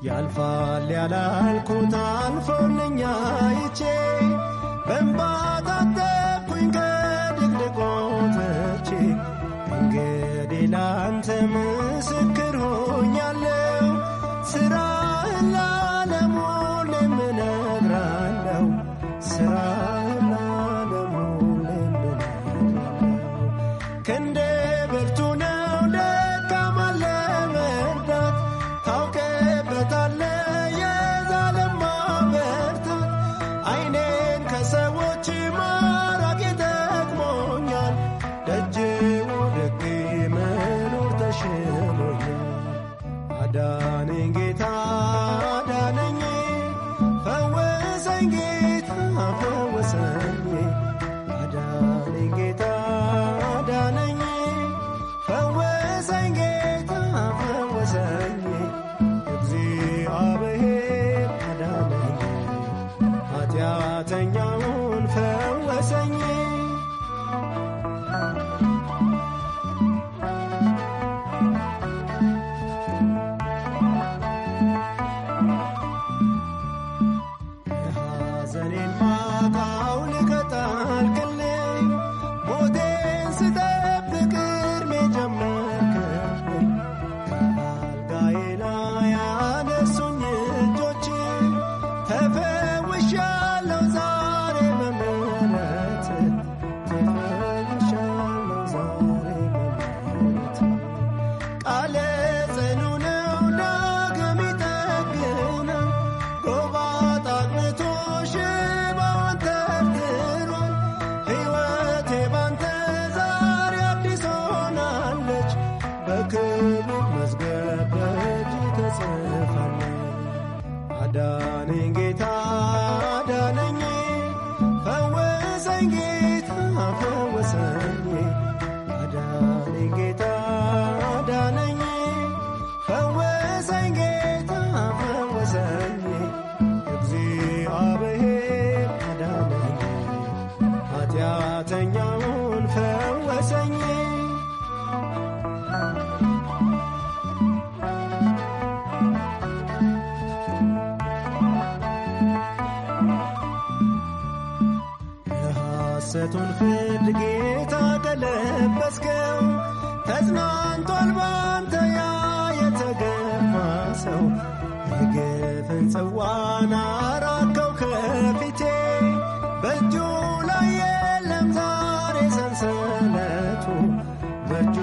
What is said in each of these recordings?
ያልፋል ያላልኩት አልፎልኛ አይቼ በእንባ ታጠብኩኝ ከድቅድቅ ወጥቼ እንግዲህ ላንተ ምስክር ሆኛለሁ ሥራህን ለዓለም ሁሉ እነግራለሁ ሥራህን ለዓለም ሁሉ እነግራለሁ ክንዴ ብርቱ ነው ደካማን ለመርዳት ታውቅበታለህ የዛለም ማበርታት ዓይኔን ከሰዎች ማራቅ ጠቅሞኛል ደጅ ወድቄ መኖር ተሽሎኛል አዳነኝ ጌታ አዳነኝ ፈወሰኝ ጌታ ፈወሰኝ አዳነኝ ጌታ አዳነኝ ፈወሰኝ ጌታ ፈወሰኝ እግዚአብሔር አዳነኝ ኃጢአተኛውን ፈወሰኝ የሐዘኔን ማቅ አውልቀህ ጣልክልኝ ሞቴን ስጠብቅ ዕድሜ ጀመርክልኝ ከአልጋዬ ላይ ያነሱኝ እጆች ተፈውሻለሁ ዛሬ በምሕረትህ ተፈውሻለሁ ዛሬ በምሕረትህ ቃልህ ጽኑ ነው ዳግም ይጠግናል ጎባጣ አቅንቶ ሽባውን ተርትሯል ሕይወቴ ባንተ ዛሬ አዲስ ሆናለች በክብር መዝገብ በእጅህ ተጽፋለች አዳነኝ ጌታ አዳነኝ ፈወሰኝ ጌታ ፈወሰኝ አዳነኝ ጌታ አዳነኝ ፈወሰኝ ጌታ ፈወሰኝ እግዚአብሔር አዳነኝ ኃጢአተኛውን ፈወሰኝ የሐሰቱን ፍርድ ጌታ ቀለበስከው ተጽናንቷል ባንተ ያ የተገፋ ሰው የግፍን ጽዋን አራከው ከፊቴ በእጁ ላይ የለም ዛሬ ሰንሰለቱ በእጁ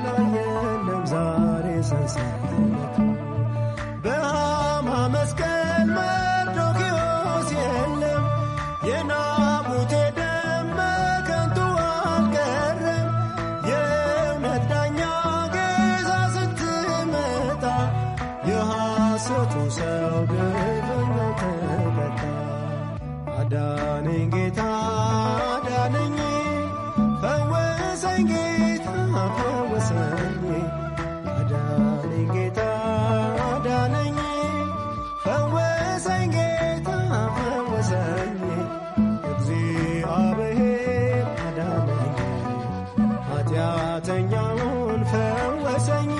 ላይ የለም ዛሬ ሰንሰለቱ በሐማ መስቀል መርዶክዮስ የለም የናቡቴ ደም በከንቱ አልቀረም የእውነት ዳኛ ጌታ ስትመጣ የሐሰቱ ሰው ግፈኛው ተቀጣ አዳነኝ ጌታ አዳነኝ ፈወሰኝ ጌታ ፈወሰኝ አዳነኝ ጌታ አዳነኝ ፈወሰኝ ጌታ ፈወሰኝ እግዚአብሔር አዳነኝ ኃጢአተኛውን ፈወሰኝ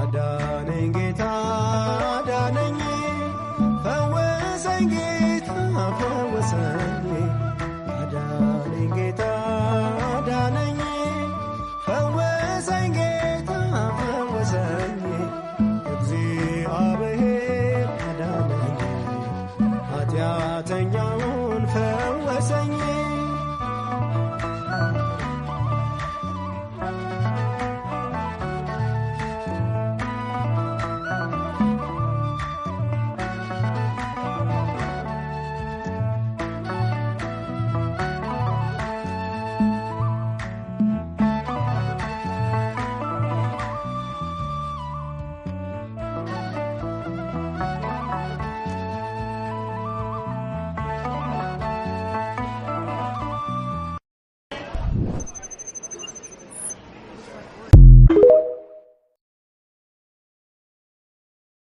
አዳነኝ ጌታ አዳነኝ ፈወሰኝ ጌታ